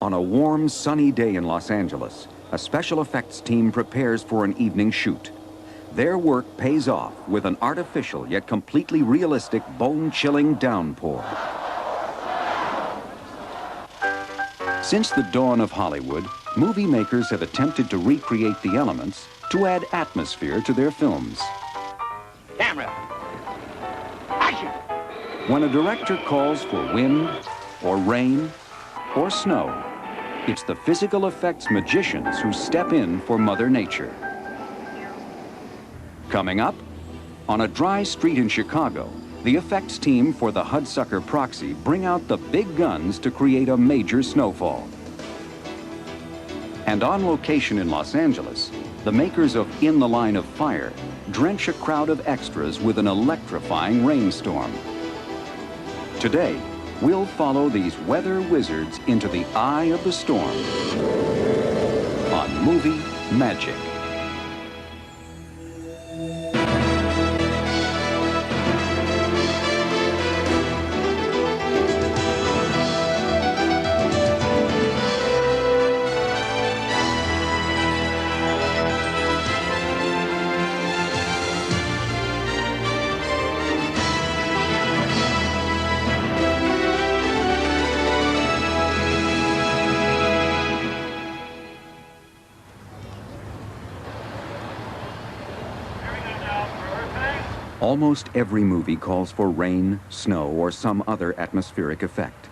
On a warm, sunny day in Los Angeles, a special effects team prepares for an evening shoot. Their work pays off with an artificial yet completely realistic bone-chilling downpour. Since the dawn of Hollywood, movie makers have attempted to recreate the elements to add atmosphere to their films. Camera, action! When a director calls for wind, or rain, or snow, it's the physical effects magicians who step in for Mother Nature. Coming up, on a dry street in Chicago, the effects team for the Hudsucker Proxy bring out the big guns to create a major snowfall. And on location in Los Angeles, the makers of In the Line of Fire drench a crowd of extras with an electrifying rainstorm. Today, we'll follow these weather wizards into the eye of the storm on Movie Magic. Almost every movie calls for rain, snow, or some other atmospheric effect.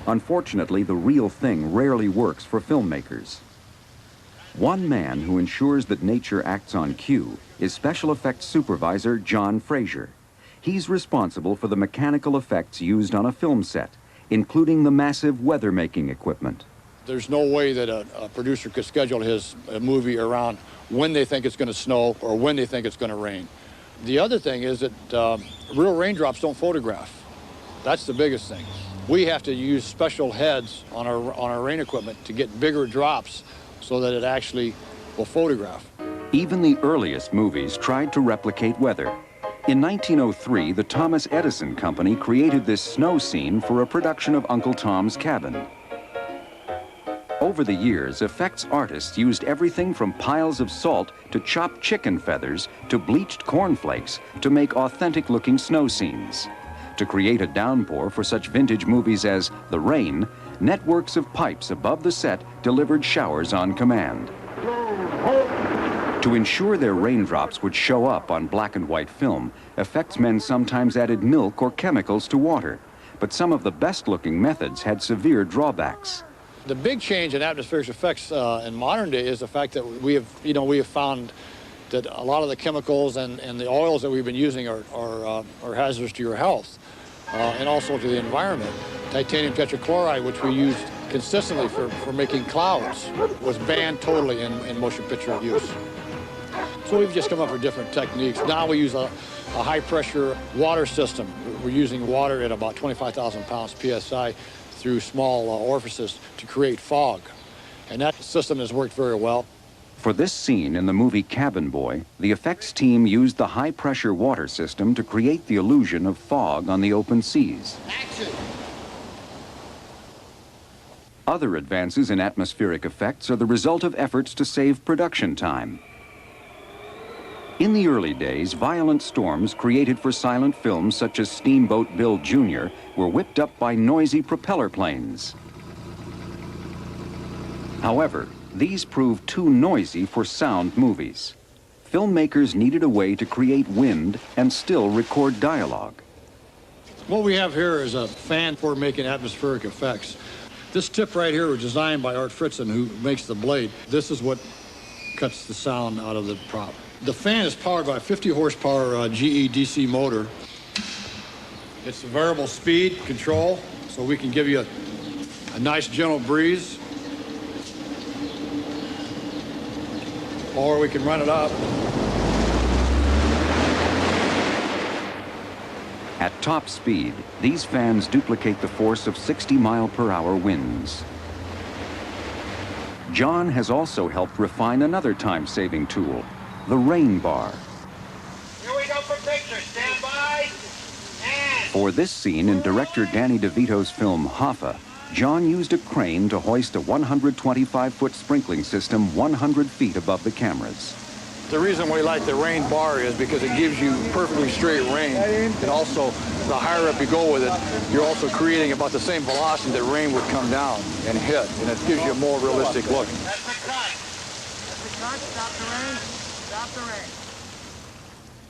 Unfortunately, the real thing rarely works for filmmakers. One man who ensures that nature acts on cue is special effects supervisor John Frazier. He's responsible for the mechanical effects used on a film set, including the massive weather-making equipment. There's no way that a producer could schedule his movie around when they think it's going to snow or when they think it's going to rain. The other thing is that real raindrops don't photograph. That's the biggest thing. We have to use special heads on our rain equipment to get bigger drops so that it actually will photograph. Even the earliest movies tried to replicate weather. In 1903, the Thomas Edison Company created this snow scene for a production of Uncle Tom's Cabin. Over the years, effects artists used everything from piles of salt to chopped chicken feathers to bleached cornflakes to make authentic-looking snow scenes. To create a downpour for such vintage movies as The Rain, networks of pipes above the set delivered showers on command. To ensure their raindrops would show up on black and white film, effects men sometimes added milk or chemicals to water. But some of the best-looking methods had severe drawbacks. The big change in atmospheric effects in modern day is the fact that we have found that a lot of the chemicals and the oils that we've been using are hazardous to your health and also to the environment. Titanium tetrachloride, which we used consistently for making clouds, was banned totally in motion picture use. So we've just come up with different techniques. Now we use a high-pressure water system. We're using water at about 25,000 pounds PSI through small orifices to create fog. And that system has worked very well. For this scene in the movie Cabin Boy, the effects team used the high-pressure water system to create the illusion of fog on the open seas. Action! Other advances in atmospheric effects are the result of efforts to save production time. In the early days, violent storms created for silent films such as Steamboat Bill Jr. were whipped up by noisy propeller planes. However, these proved too noisy for sound movies. Filmmakers needed a way to create wind and still record dialogue. What we have here is a fan for making atmospheric effects. This tip right here was designed by Art Fritzen, who makes the blade. This is what cuts the sound out of the prop. The fan is powered by a 50 horsepower GE DC motor. It's a variable speed control, so we can give you a nice gentle breeze. Or we can run it up. At top speed, these fans duplicate the force of 60-mile-per-hour winds. John has also helped refine another time-saving tool, the rain bar. Here we go for picture. Stand by. And For this scene in director Danny DeVito's film Hoffa, John used a crane to hoist a 125-foot sprinkling system 100 feet above the cameras. The reason we like the rain bar is because it gives you perfectly straight rain. And also, the higher up you go with it, you're also creating about the same velocity that rain would come down and hit. And it gives you a more realistic look. That's the cut. That's the cut. Stop the rain. Stop the rain.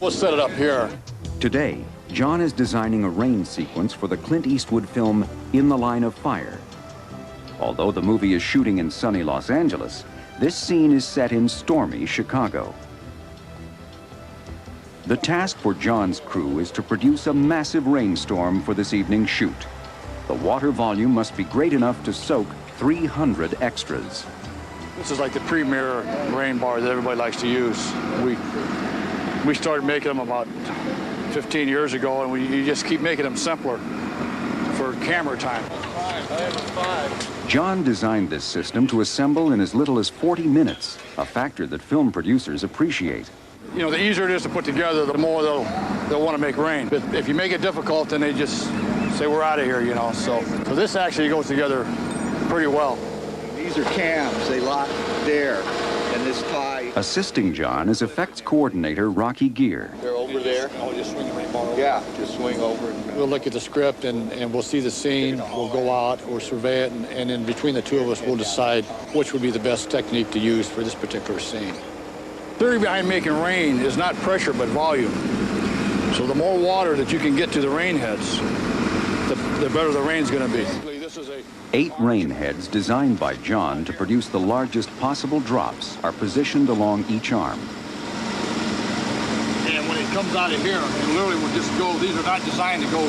We'll set it up here. Today, John is designing a rain sequence for the Clint Eastwood film In the Line of Fire. Although the movie is shooting in sunny Los Angeles, this scene is set in stormy Chicago. The task for John's crew is to produce a massive rainstorm for this evening's shoot. The water volume must be great enough to soak 300 extras. This is like the premier rain bar that everybody likes to use. We started making them about 15 years ago, and you just keep making them simpler for camera time. John designed this system to assemble in as little as 40 minutes, a factor that film producers appreciate. You know, the easier it is to put together, the more they'll want to make rain. But if you make it difficult, then they just say, we're out of here, you know. So this actually goes together pretty well. These are cams, they lock there, and this tie. Assisting John is effects coordinator Rocky Gear. They're over there. I'll just swing the rain bar over. Yeah, just swing over. We'll look at the script and we'll see the scene. We'll go out, we'll survey it, and in between the two of us, we'll decide which would be the best technique to use for this particular scene. The theory behind making rain is not pressure, but volume. So the more water that you can get to the rain heads, the better the rain's going to be. This is 8 rain heads designed by John to produce the largest possible drops are positioned along each arm. And when it comes out of here, it literally will just go, these are not designed to go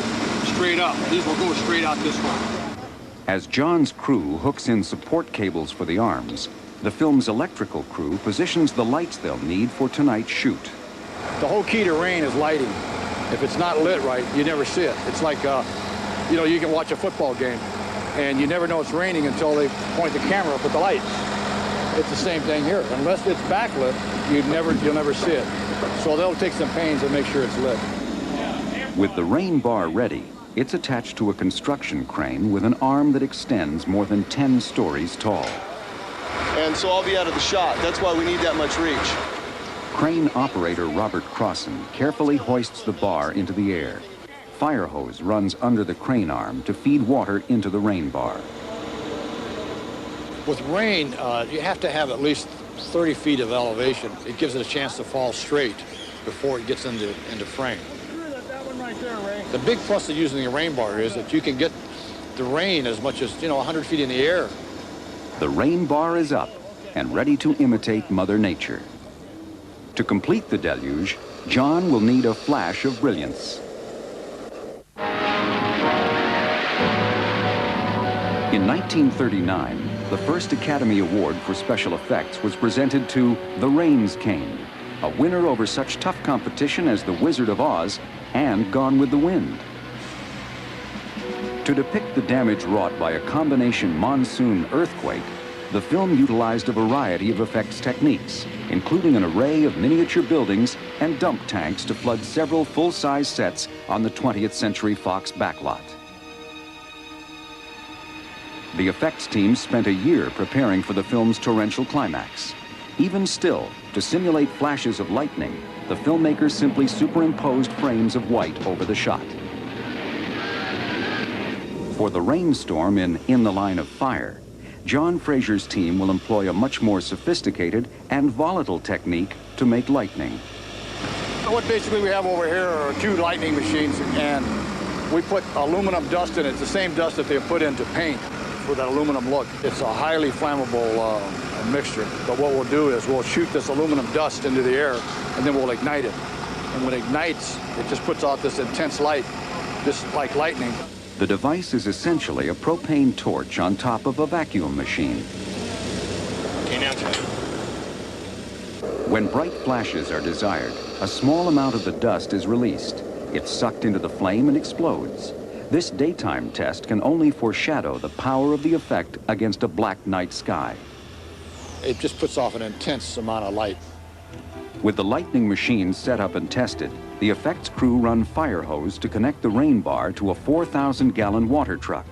straight up. These will go straight out this way. As John's crew hooks in support cables for the arms, the film's electrical crew positions the lights they'll need for tonight's shoot. The whole key to rain is lighting. If it's not lit right, you never see it. It's like, you know, you can watch a football game and you never know it's raining until they point the camera up at the lights. It's the same thing here. Unless it's backlit, you'll never see it. So they'll take some pains to make sure it's lit. With the rain bar ready, it's attached to a construction crane with an arm that extends more than 10 stories tall. And so I'll be out of the shot. That's why we need that much reach. Crane operator Robert Crossan carefully hoists the bar into the air. Fire hose runs under the crane arm to feed water into the rain bar. With rain, you have to have at least 30 feet of elevation. It gives it a chance to fall straight before it gets into frame. That one right there, Ray. The big plus of using the rain bar is that you can get the rain as much as, 100 feet in the air. The rain bar is up and ready to imitate Mother Nature. To complete the deluge, John will need a flash of brilliance. In 1939, the first Academy Award for Special Effects was presented to The Rain's Cane, a winner over such tough competition as The Wizard of Oz and Gone with the Wind. To depict the damage wrought by a combination monsoon earthquake, the film utilized a variety of effects techniques, including an array of miniature buildings and dump tanks to flood several full-size sets on the 20th Century Fox backlot. The effects team spent a year preparing for the film's torrential climax. Even still, to simulate flashes of lightning, the filmmakers simply superimposed frames of white over the shot. For the rainstorm in The Line of Fire, John Fraser's team will employ a much more sophisticated and volatile technique to make lightning. What basically we have over here are 2 lightning machines, and we put aluminum dust in it. It's the same dust that they put into paint for that aluminum look. It's a highly flammable mixture, but what we'll do is we'll shoot this aluminum dust into the air, and then we'll ignite it. And when it ignites, it just puts out this intense light, just like lightning. The device is essentially a propane torch on top of a vacuum machine. Okay, now try. When bright flashes are desired, a small amount of the dust is released. It's sucked into the flame and explodes. This daytime test can only foreshadow the power of the effect against a black night sky. It just puts off an intense amount of light. With the lightning machine set up and tested, the effects crew run fire hose to connect the rain bar to a 4,000-gallon water truck.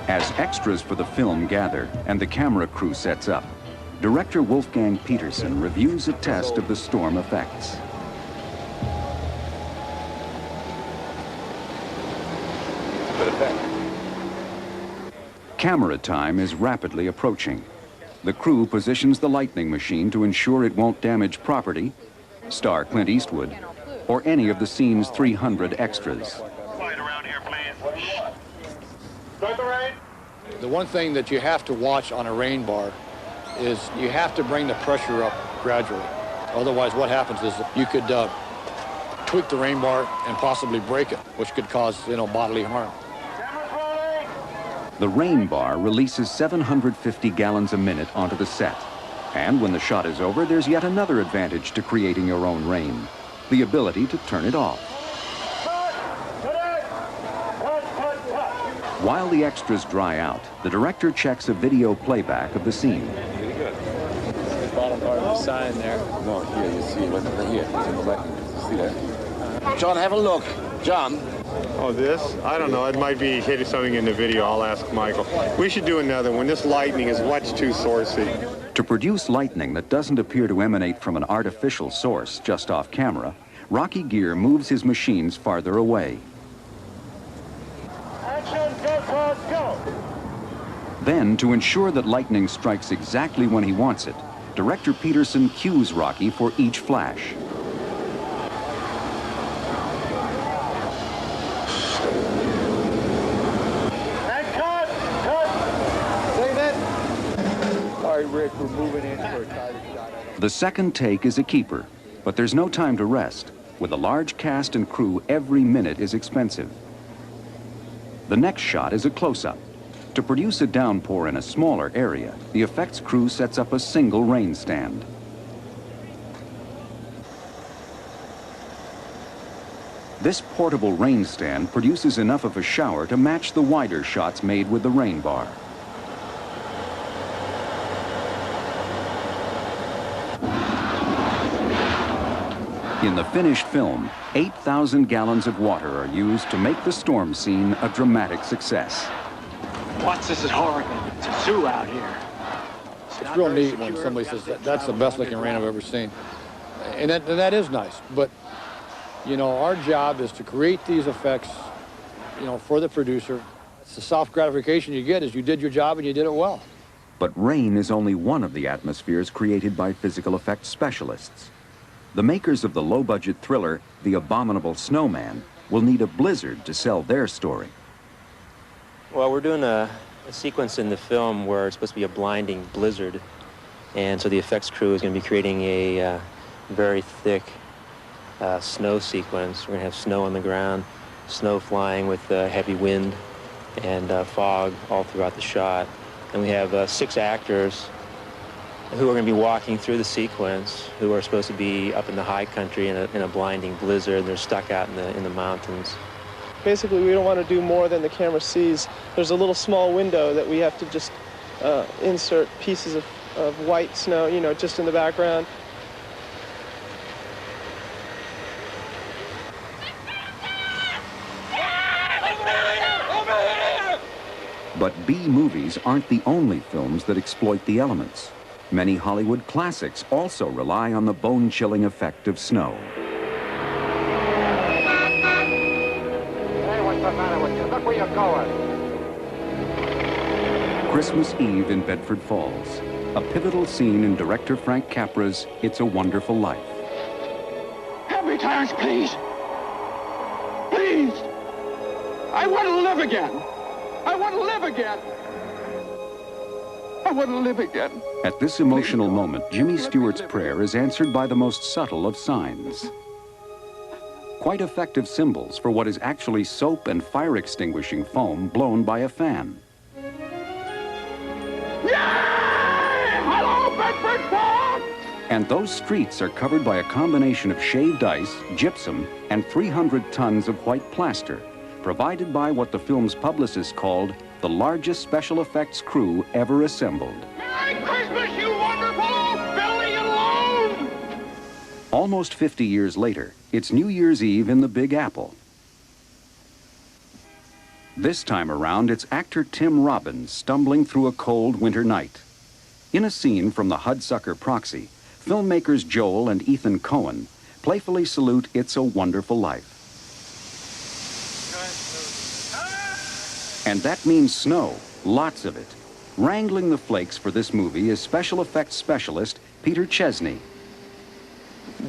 As extras for the film gather and the camera crew sets up, director Wolfgang Peterson reviews a test of the storm effects. Camera time is rapidly approaching. The crew positions the lightning machine to ensure it won't damage property, star Clint Eastwood, or any of the scene's 300 extras. Quiet around here, please. Start the rain. The one thing that you have to watch on a rain bar is you have to bring the pressure up gradually. Otherwise, what happens is you could tweak the rain bar and possibly break it, which could cause, bodily harm. The rain bar releases 750 gallons a minute onto the set. And when the shot is over, there's yet another advantage to creating your own rain: the ability to turn it off. While the extras dry out, the director checks a video playback of the scene. Pretty good. The bottom part of the sign there. No, here, you see it right here. It's in the back. See that? John, have a look. John. Oh, this? I don't know. It might be hitting something in the video. I'll ask Michael. We should do another one. This lightning is much too sourcey. To produce lightning that doesn't appear to emanate from an artificial source just off camera, Rocky Gere moves his machines farther away. Action, go. Then, to ensure that lightning strikes exactly when he wants it, director Peterson cues Rocky for each flash. Rick, we're moving in for a tighter shot. The second take is a keeper, but there's no time to rest. With a large cast and crew, every minute is expensive. The next shot is a close-up. To produce a downpour in a smaller area, the effects crew sets up a single rain stand. This portable rain stand produces enough of a shower to match the wider shots made with the rain bar. In the finished film, 8,000 gallons of water are used to make the storm scene a dramatic success. Watch, this is horrible. It's a zoo out here. It's real neat when somebody says, that's the best looking rain I've ever seen. And that is nice. But, our job is to create these effects, for the producer. It's the soft gratification you get is you did your job and you did it well. But rain is only one of the atmospheres created by physical effects specialists. The makers of the low-budget thriller, The Abominable Snowman, will need a blizzard to sell their story. Well, we're doing a sequence in the film where it's supposed to be a blinding blizzard. And so the effects crew is going to be creating a very thick snow sequence. We're going to have snow on the ground, snow flying with heavy wind and fog all throughout the shot. And we have 6 actors who are going to be walking through the sequence, who are supposed to be up in the high country in a blinding blizzard. They're stuck out in the mountains. Basically, we don't want to do more than the camera sees. There's a little small window that we have to just insert pieces of white snow, just in the background. But B movies aren't the only films that exploit the elements. Many Hollywood classics also rely on the bone-chilling effect of snow. Hey, what's the matter with you? Look where you're going. Christmas Eve in Bedford Falls, a pivotal scene in director Frank Capra's It's a Wonderful Life. Help me, Clarence, please. Please. I want to live again. I want to live again. I want to live again. At this emotional moment, Jimmy Stewart's prayer is answered by the most subtle of signs. Quite effective symbols for what is actually soap and fire-extinguishing foam blown by a fan. Yay! Hello, Bedford Falls! And those streets are covered by a combination of shaved ice, gypsum, and 300 tons of white plaster, provided by what the film's publicist called the largest special effects crew ever assembled. Merry Christmas, you wonderful old Billy alone! Almost 50 years later, it's New Year's Eve in the Big Apple. This time around, it's actor Tim Robbins stumbling through a cold winter night. In a scene from the Hudsucker Proxy, filmmakers Joel and Ethan Cohen playfully salute It's a Wonderful Life. And that means snow, lots of it. Wrangling the flakes for this movie is special effects specialist Peter Chesney.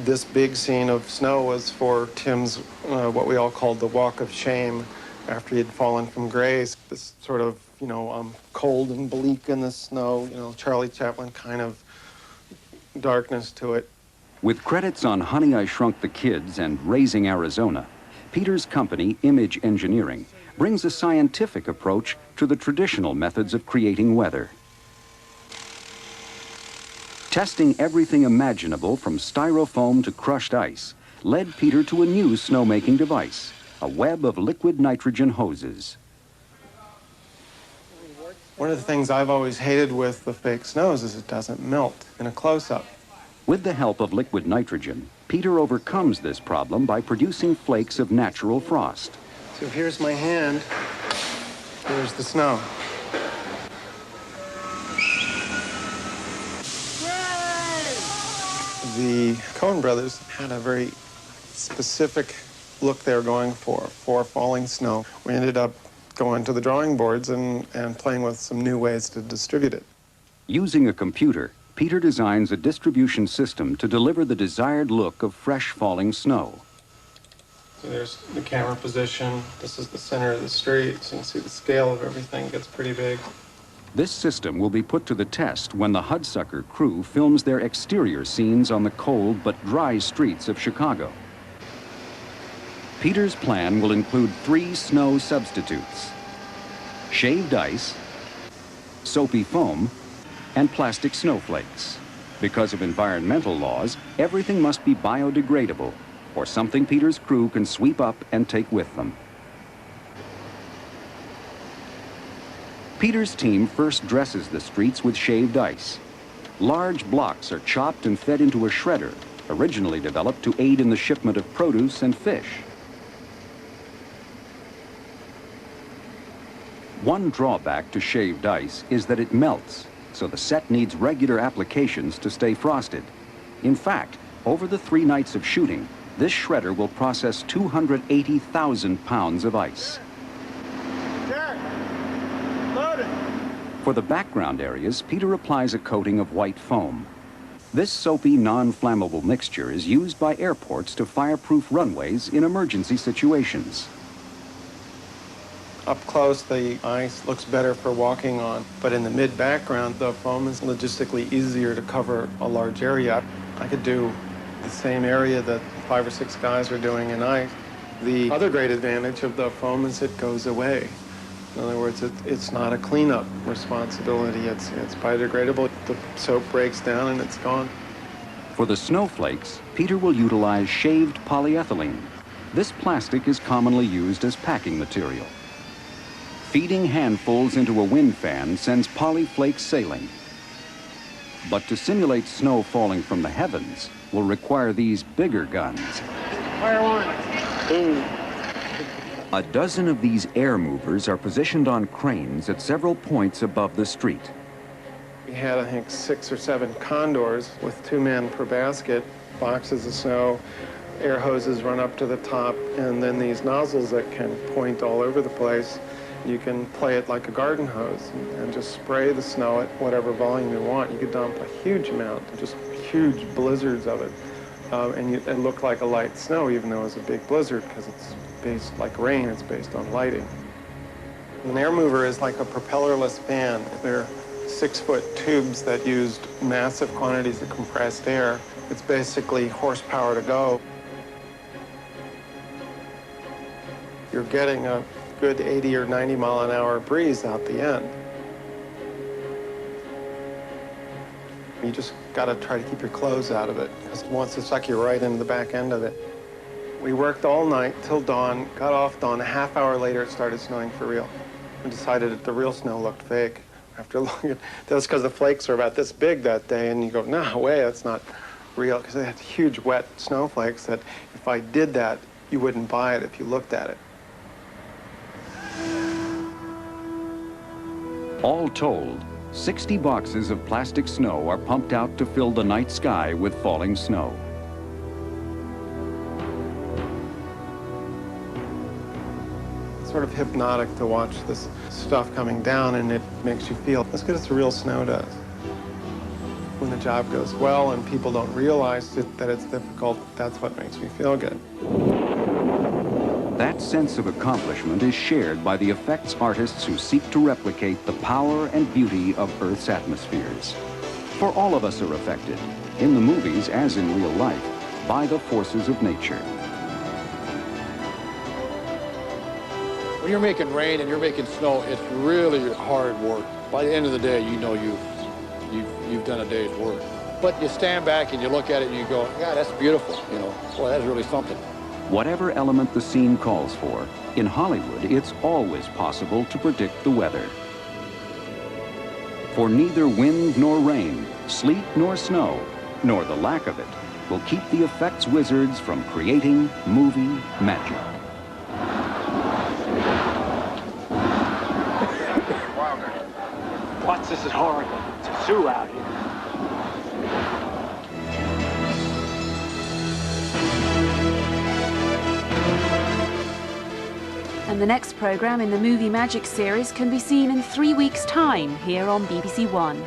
This big scene of snow was for Tim's, what we all called the walk of shame, after he had fallen from grace. This sort of, cold and bleak in the snow, Charlie Chaplin kind of darkness to it. With credits on Honey, I Shrunk the Kids and Raising Arizona, Peter's company, Image Engineering, brings a scientific approach to the traditional methods of creating weather. Testing everything imaginable from styrofoam to crushed ice led Peter to a new snowmaking device, a web of liquid nitrogen hoses. One of the things I've always hated with the fake snows is it doesn't melt in a close-up. With the help of liquid nitrogen, Peter overcomes this problem by producing flakes of natural frost. So here's my hand, here's the snow. The Coen brothers had a very specific look they were going for falling snow. We ended up going to the drawing boards and playing with some new ways to distribute it. Using a computer, Peter designs a distribution system to deliver the desired look of fresh falling snow. So there's the camera position. This is the center of the street. So you can see the scale of everything gets pretty big. This system will be put to the test when the Hudsucker crew films their exterior scenes on the cold but dry streets of Chicago. Peter's plan will include 3 snow substitutes: shaved ice, soapy foam, and plastic snowflakes. Because of environmental laws, everything must be biodegradable, or something Peter's crew can sweep up and take with them. Peter's team first dresses the streets with shaved ice. Large blocks are chopped and fed into a shredder, originally developed to aid in the shipment of produce and fish. One drawback to shaved ice is that it melts, so the set needs regular applications to stay frosted. In fact, over the 3 nights of shooting, this shredder will process 280,000 pounds of ice. For the background areas, Peter applies a coating of white foam. This soapy, non-flammable mixture is used by airports to fireproof runways in emergency situations. Up close, the ice looks better for walking on, but in the mid-background, the foam is logistically easier to cover a large area. I could do the same area that 5 or 6 guys are doing in ice. The other great advantage of the foam is it goes away. In other words, it's not a cleanup responsibility. It's biodegradable. The soap breaks down and it's gone. For the snowflakes, Peter will utilize shaved polyethylene. This plastic is commonly used as packing material. Feeding handfuls into a wind fan sends polyflakes sailing. But to simulate snow falling from the heavens will require these bigger guns. Fire one. Boom. A dozen of these air movers are positioned on cranes at several points above the street. We had, I think, 6 or 7 condors with 2 men per basket, boxes of snow, air hoses run up to the top, and then these nozzles that can point all over the place. You can play it like a garden hose and just spray the snow at whatever volume you want. You could dump a huge amount, just huge blizzards of it. And it looked like a light snow, even though it was a big blizzard, because it's based like rain, it's based on lighting. An air mover is like a propellerless fan. They're 6-foot tubes that used massive quantities of compressed air. It's basically horsepower to go. You're getting a good 80 or 90 mile an hour breeze out the end. You just got to try to keep your clothes out of it, because once it's like you're right into the back end of it. We worked all night till dawn, got off dawn. A half hour later, it started snowing for real. We decided that the real snow looked fake. After looking at that's because the flakes are about this big that day, and you go, no way, that's not real, because they had huge wet snowflakes that if I did that, you wouldn't buy it if you looked at it. All told, 60 boxes of plastic snow are pumped out to fill the night sky with falling snow. It's sort of hypnotic to watch this stuff coming down, and it makes you feel as good as the real snow does. When the job goes well and people don't realize that it's difficult, that's what makes me feel good. That sense of accomplishment is shared by the effects artists who seek to replicate the power and beauty of Earth's atmospheres. For all of us are affected, in the movies as in real life, by the forces of nature. When you're making rain and you're making snow, it's really hard work. By the end of the day, you know you've done a day's work. But you stand back and you look at it and you go, God, that's beautiful, you know. Boy, that's really something. Whatever element the scene calls for, in Hollywood, it's always possible to predict the weather. For neither wind nor rain, sleet nor snow, nor the lack of it, will keep the effects wizards from creating movie magic. Watts, this is horrible. It's a zoo out here. And the next programme in the Movie Magic series can be seen in 3 weeks' time here on BBC One.